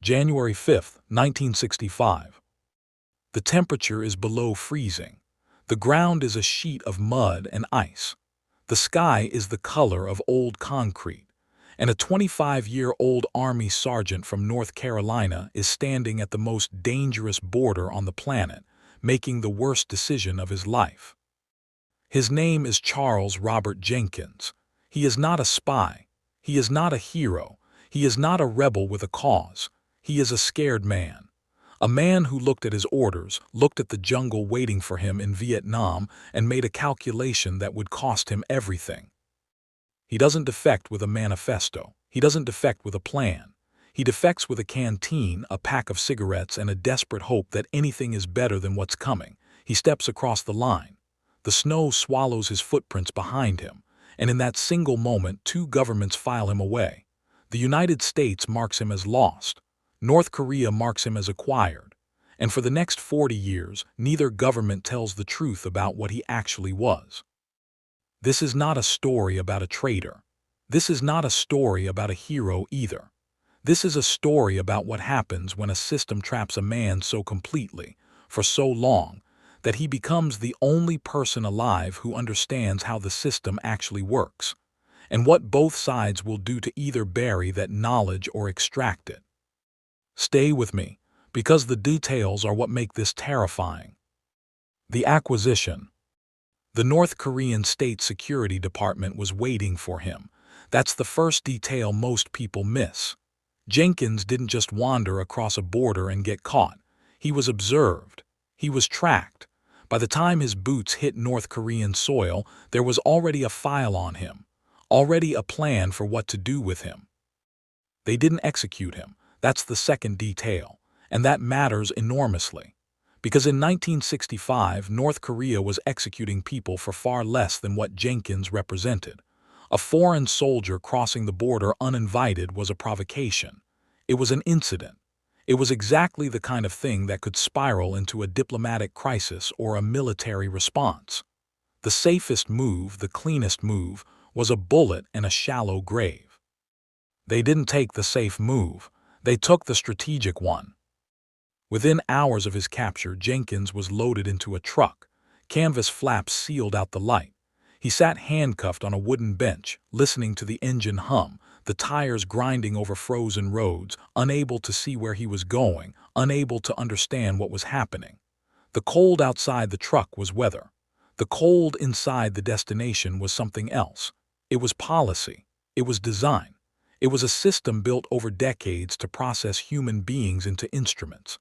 January 5, 1965. The temperature is below freezing. The ground is a sheet of mud and ice. The sky is the color of old concrete. And a 25-year-old Army sergeant from North Carolina is standing at the most dangerous border on the planet, making the worst decision of his life. His name is Charles Robert Jenkins. He is not a spy. He is not a hero. He is not a rebel with a cause. He is a scared man. A man who looked at his orders, looked at the jungle waiting for him in Vietnam, and made a calculation that would cost him everything. He doesn't defect with a manifesto. He doesn't defect with a plan. He defects with a canteen, a pack of cigarettes, and a desperate hope that anything is better than what's coming. He steps across the line. The snow swallows his footprints behind him, and in that single moment, two governments file him away. The United States marks him as lost. North Korea marks him as acquired. And for the next 40 years, neither government tells the truth about what he actually was. This is not a story about a traitor. This is not a story about a hero either. This is a story about what happens when a system traps a man so completely, for so long, that he becomes the only person alive who understands how the system actually works, and what both sides will do to either bury that knowledge or extract it. Stay with me, because the details are what make this terrifying. The acquisition. The North Korean State Security Department was waiting for him. That's the first detail most people miss. Jenkins didn't just wander across a border and get caught. He was observed. He was tracked. By the time his boots hit North Korean soil, there was already a file on him, already a plan for what to do with him. They didn't execute him. That's the second detail, and that matters enormously. Because in 1965, North Korea was executing people for far less than what Jenkins represented. A foreign soldier crossing the border uninvited was a provocation. It was an incident. It was exactly the kind of thing that could spiral into a diplomatic crisis or a military response. The safest move, the cleanest move, was a bullet and a shallow grave. They didn't take the safe move. They took the strategic one. Within hours of his capture, Jenkins was loaded into a truck. Canvas flaps sealed out the light. He sat handcuffed on a wooden bench, listening to the engine hum, the tires grinding over frozen roads, unable to see where he was going, unable to understand what was happening. The cold outside the truck was weather. The cold inside the destination was something else. It was policy. It was design. It was a system built over decades to process human beings into instruments.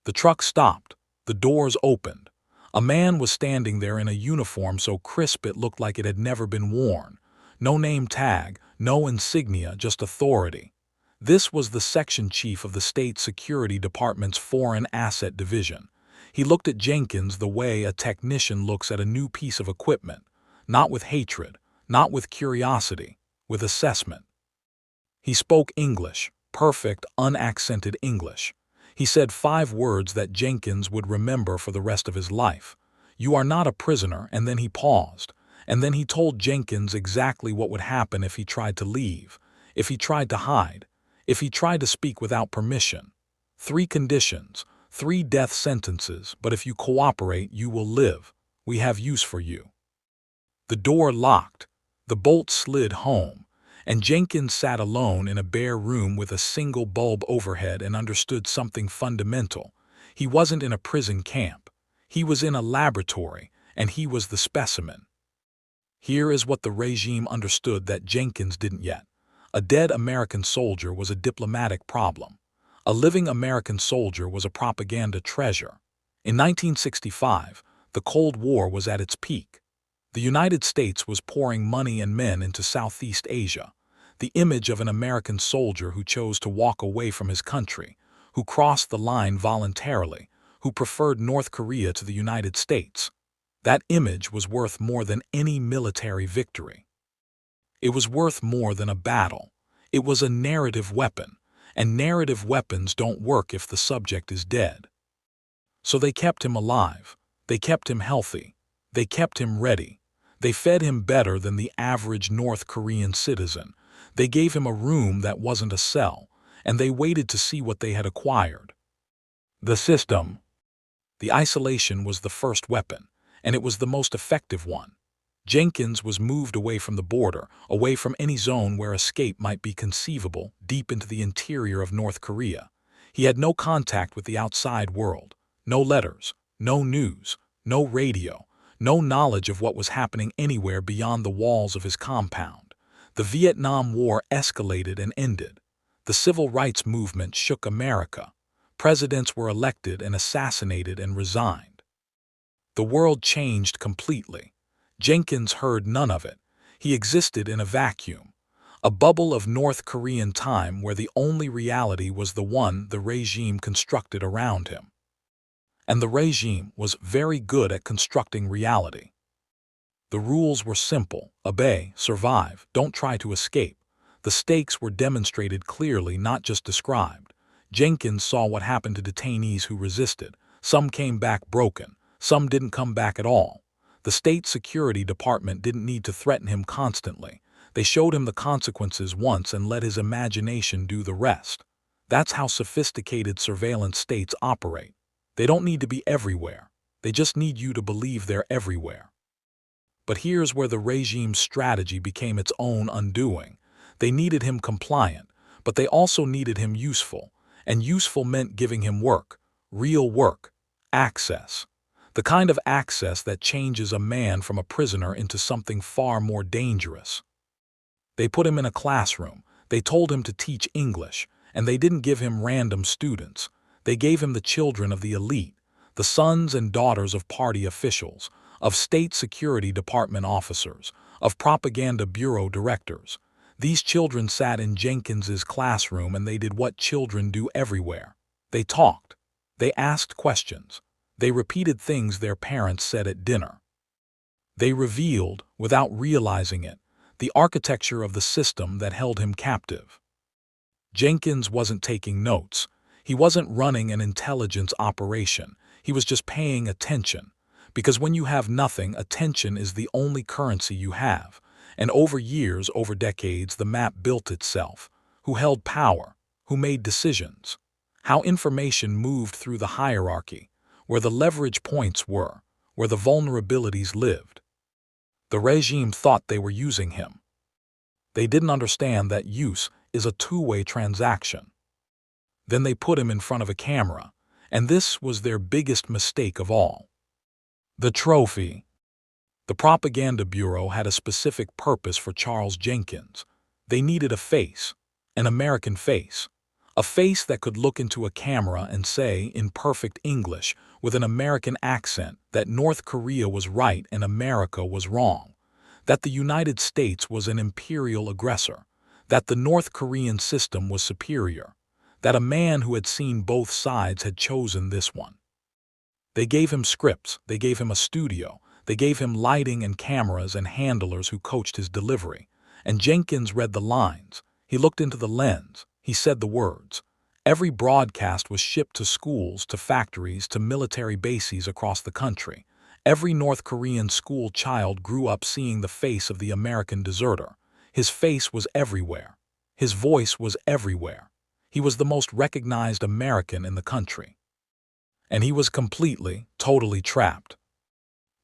The truck stopped. The doors opened. A man was standing there in a uniform so crisp it looked like it had never been worn. No name tag, no insignia, just authority. This was the section chief of the State Security Department's Foreign Asset Division. He looked at Jenkins the way a technician looks at a new piece of equipment, not with hatred, not with curiosity, with assessment. He spoke English, perfect, unaccented English. He said 5 words that Jenkins would remember for the rest of his life. "You are not a prisoner," and then he paused. And then he told Jenkins exactly what would happen if he tried to leave, if he tried to hide, if he tried to speak without permission. 3 conditions, 3 death sentences, but if you cooperate, you will live. We have use for you. The door locked. The bolt slid home. And Jenkins sat alone in a bare room with a single bulb overhead and understood something fundamental. He wasn't in a prison camp. He was in a laboratory, and he was the specimen. Here is what the regime understood that Jenkins didn't yet. A dead American soldier was a diplomatic problem. A living American soldier was a propaganda treasure. In 1965, the Cold War was at its peak. The United States was pouring money and men into Southeast Asia. The image of an American soldier who chose to walk away from his country, who crossed the line voluntarily, who preferred North Korea to the United States. That image was worth more than any military victory. It was worth more than a battle. It was a narrative weapon, and narrative weapons don't work if the subject is dead. So they kept him alive. They kept him healthy. They kept him ready. They fed him better than the average North Korean citizen. They gave him a room that wasn't a cell, and they waited to see what they had acquired. The system. The isolation was the first weapon, and it was the most effective one. Jenkins was moved away from the border, away from any zone where escape might be conceivable, deep into the interior of North Korea. He had no contact with the outside world, no letters, no news, no radio, no knowledge of what was happening anywhere beyond the walls of his compound. The Vietnam War escalated and ended. The civil rights movement shook America. Presidents were elected and assassinated and resigned. The world changed completely. Jenkins heard none of it. He existed in a vacuum, a bubble of North Korean time where the only reality was the one the regime constructed around him. And the regime was very good at constructing reality. The rules were simple: obey, survive, don't try to escape. The stakes were demonstrated clearly, not just described. Jenkins saw what happened to detainees who resisted. Some came back broken, some didn't come back at all. The State Security Department didn't need to threaten him constantly. They showed him the consequences once and let his imagination do the rest. That's how sophisticated surveillance states operate. They don't need to be everywhere. They just need you to believe they're everywhere. But here's where the regime's strategy became its own undoing. They needed him compliant, but they also needed him useful. And useful meant giving him work, real work, access. The kind of access that changes a man from a prisoner into something far more dangerous. They put him in a classroom. They told him to teach English, and they didn't give him random students. They gave him the children of the elite, the sons and daughters of party officials, of State Security Department officers, of propaganda bureau directors. These children sat in Jenkins's classroom and they did what children do everywhere. They talked. They asked questions. They repeated things their parents said at dinner. They revealed, without realizing it, the architecture of the system that held him captive. Jenkins wasn't taking notes. He wasn't running an intelligence operation. He was just paying attention. Because when you have nothing, attention is the only currency you have. And over years, over decades, the map built itself. Who held power? Who made decisions? How information moved through the hierarchy, where the leverage points were, where the vulnerabilities lived. The regime thought they were using him. They didn't understand that use is a two-way transaction. Then they put him in front of a camera, and this was their biggest mistake of all. The trophy. The propaganda bureau had a specific purpose for Charles Jenkins. They needed a face, an American face, a face that could look into a camera and say, in perfect English, with an American accent, that North Korea was right and America was wrong, that the United States was an imperial aggressor, that the North Korean system was superior, that a man who had seen both sides had chosen this one. They gave him scripts, they gave him a studio, they gave him lighting and cameras and handlers who coached his delivery. And Jenkins read the lines. He looked into the lens. He said the words. Every broadcast was shipped to schools, to factories, to military bases across the country. Every North Korean school child grew up seeing the face of the American deserter. His face was everywhere. His voice was everywhere. He was the most recognized American in the country. And he was completely, totally trapped.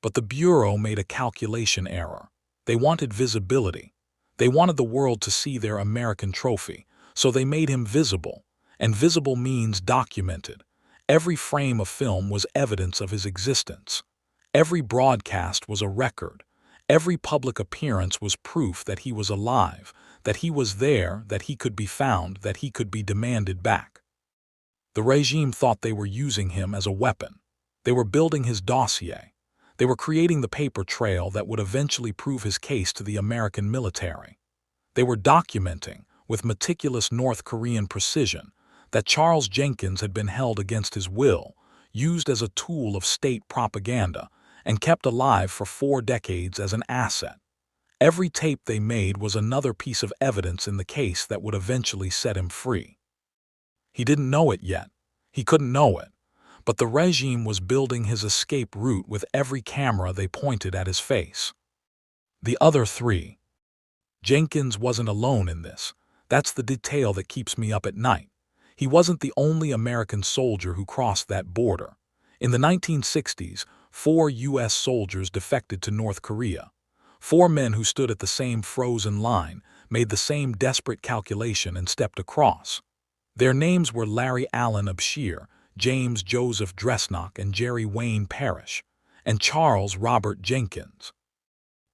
But the Bureau made a calculation error. They wanted visibility. They wanted the world to see their American trophy, so they made him visible. And visible means documented. Every frame of film was evidence of his existence. Every broadcast was a record. Every public appearance was proof that he was alive, that he was there, that he could be found, that he could be demanded back. The regime thought they were using him as a weapon. They were building his dossier. They were creating the paper trail that would eventually prove his case to the American military. They were documenting, with meticulous North Korean precision, that Charles Jenkins had been held against his will, used as a tool of state propaganda, and kept alive for 4 decades as an asset. Every tape they made was another piece of evidence in the case that would eventually set him free. He didn't know it yet. He couldn't know it. But the regime was building his escape route with every camera they pointed at his face. The other 3. Jenkins wasn't alone in this. That's the detail that keeps me up at night. He wasn't the only American soldier who crossed that border. In the 1960s, 4 U.S. soldiers defected to North Korea. 4 men who stood at the same frozen line, made the same desperate calculation and stepped across. Their names were Larry Allen Abshir, James Joseph Dresnock, and Jerry Wayne Parrish, and Charles Robert Jenkins.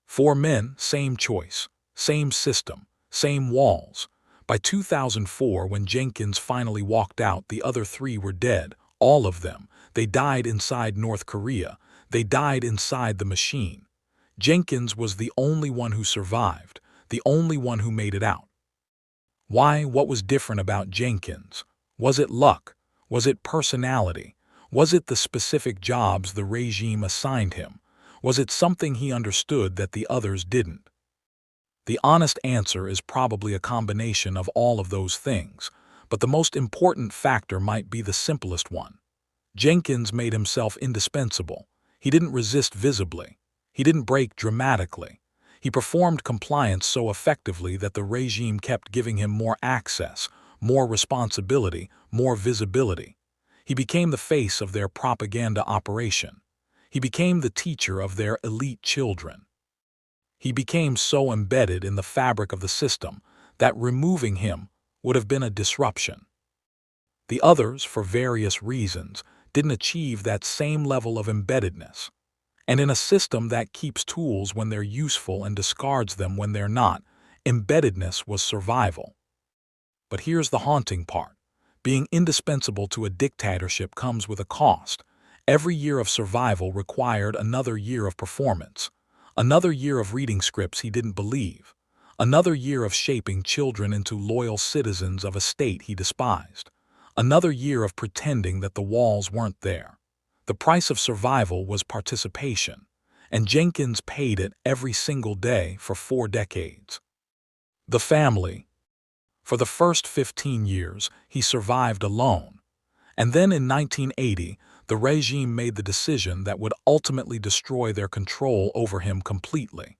4 men, same choice, same system, same walls. By 2004, when Jenkins finally walked out, the other 3 were dead, all of them. They died inside North Korea. They died inside the machine. Jenkins was the only one who survived, the only one who made it out. Why? What was different about Jenkins? Was it luck? Was it personality? Was it the specific jobs the regime assigned him? Was it something he understood that the others didn't? The honest answer is probably a combination of all of those things, but the most important factor might be the simplest one. Jenkins made himself indispensable. He didn't resist visibly. He didn't break dramatically. He performed compliance so effectively that the regime kept giving him more access, more responsibility, more visibility. He became the face of their propaganda operation. He became the teacher of their elite children. He became so embedded in the fabric of the system that removing him would have been a disruption. The others, for various reasons, didn't achieve that same level of embeddedness. And in a system that keeps tools when they're useful and discards them when they're not, embeddedness was survival. But here's the haunting part. Being indispensable to a dictatorship comes with a cost. Every year of survival required another year of performance. Another year of reading scripts he didn't believe. Another year of shaping children into loyal citizens of a state he despised. Another year of pretending that the walls weren't there. The price of survival was participation, and Jenkins paid it every single day for 4 decades. The family. For the first 15 years, he survived alone. And then in 1980, the regime made the decision that would ultimately destroy their control over him completely.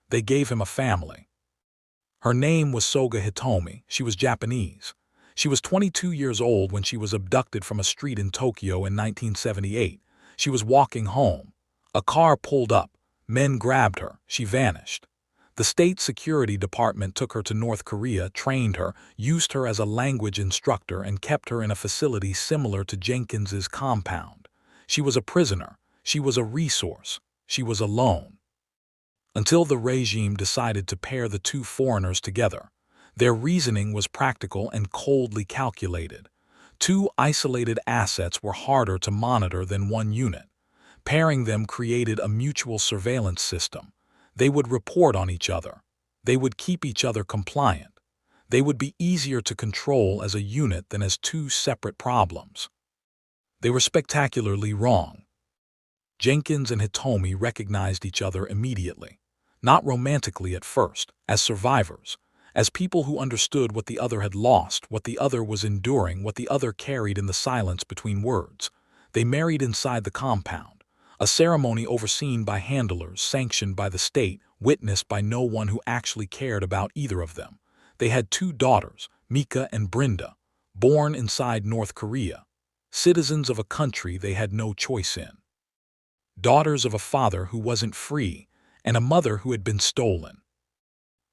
They gave him a family. Her name was Soga Hitomi. She was Japanese. She was 22 years old when she was abducted from a street in Tokyo in 1978. She was walking home. A car pulled up. Men grabbed her. She vanished. The State Security Department took her to North Korea, trained her, used her as a language instructor, and kept her in a facility similar to Jenkins's compound. She was a prisoner. She was a resource. She was alone. Until the regime decided to pair the 2 foreigners together. Their reasoning was practical and coldly calculated. 2 isolated assets were harder to monitor than 1 unit. Pairing them created a mutual surveillance system. They would report on each other. They would keep each other compliant. They would be easier to control as a unit than as 2 separate problems. They were spectacularly wrong. Jenkins and Hitomi recognized each other immediately. Not romantically at first, as survivors. As people who understood what the other had lost, what the other was enduring, what the other carried in the silence between words. They married inside the compound, a ceremony overseen by handlers, sanctioned by the state, witnessed by no one who actually cared about either of them. They had 2 daughters, Mika and Brenda, born inside North Korea, citizens of a country they had no choice in. Daughters of a father who wasn't free, and a mother who had been stolen.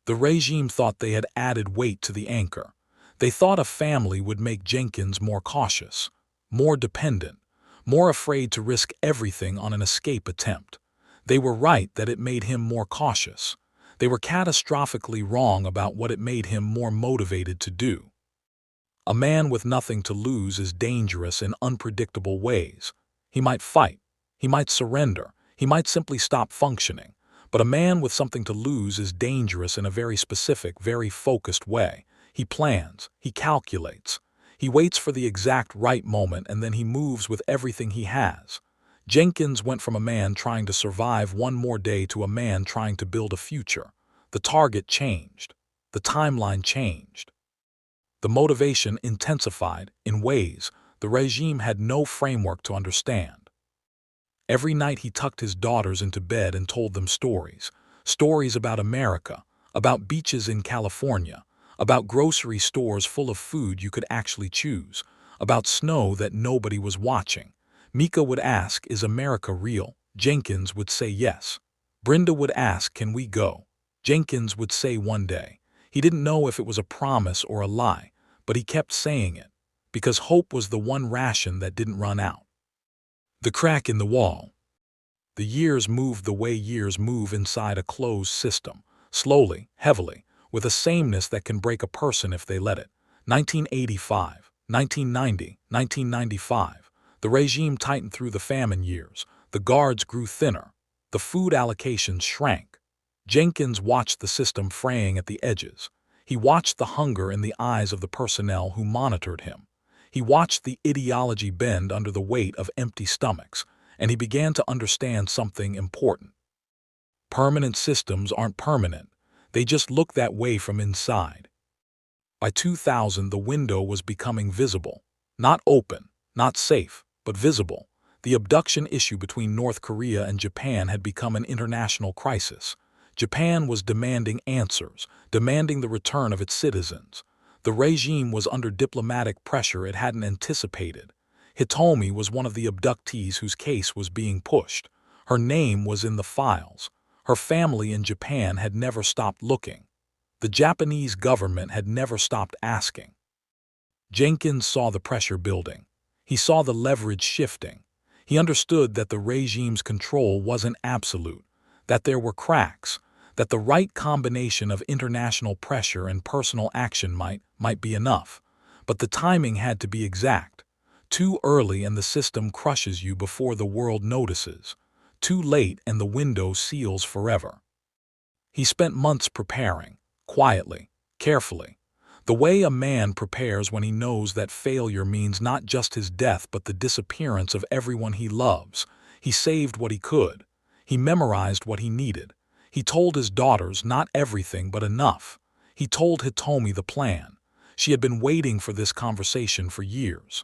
The regime thought they had added weight to the anchor. They thought a family would make Jenkins more cautious, more dependent, more afraid to risk everything on an escape attempt. They were right that it made him more cautious. They were catastrophically wrong about what it made him more motivated to do. A man with nothing to lose is dangerous in unpredictable ways. He might fight. He might surrender. He might simply stop functioning. But a man with something to lose is dangerous in a very specific, very focused way. He plans, he calculates, he waits for the exact right moment, and then he moves with everything he has. Jenkins went from a man trying to survive one more day to a man trying to build a future. The target changed. The timeline changed. The motivation intensified in ways the regime had no framework to understand. Every night he tucked his daughters into bed and told them stories. Stories about America, about beaches in California, about grocery stores full of food you could actually choose, about snow that nobody was watching. Mika would ask, "Is America real?" Jenkins would say yes. Brenda would ask, "Can we go?" Jenkins would say one day. He didn't know if it was a promise or a lie, but he kept saying it, because hope was the one ration that didn't run out. The crack in the wall. The years moved the way years move inside a closed system, slowly, heavily, with a sameness that can break a person if they let it. 1985, 1990, 1995. The regime tightened through the famine years. The guards grew thinner. The food allocations shrank. Jenkins watched the system fraying at the edges. He watched the hunger in the eyes of the personnel who monitored him. He watched the ideology bend under the weight of empty stomachs, and he began to understand something important. Permanent systems aren't permanent. They just look that way from inside. By 2000, the window was becoming visible. Not open, not safe, but visible. The abduction issue between North Korea and Japan had become an international crisis. Japan was demanding answers, demanding the return of its citizens. The regime was under diplomatic pressure it hadn't anticipated. Hitomi was one of the abductees whose case was being pushed. Her name was in the files. Her family in Japan had never stopped looking. The Japanese government had never stopped asking. Jenkins saw the pressure building. He saw the leverage shifting. He understood that the regime's control wasn't absolute, that there were cracks, that the right combination of international pressure and personal action might be enough. But the timing had to be exact. Too early and the system crushes you before the world notices. Too late and the window seals forever. He spent months preparing, quietly, carefully, the way a man prepares when he knows that failure means not just his death but the disappearance of everyone he loves. He saved what he could. He memorized what he needed. He told his daughters not everything but enough. He told Hitomi the plan. She had been waiting for this conversation for years.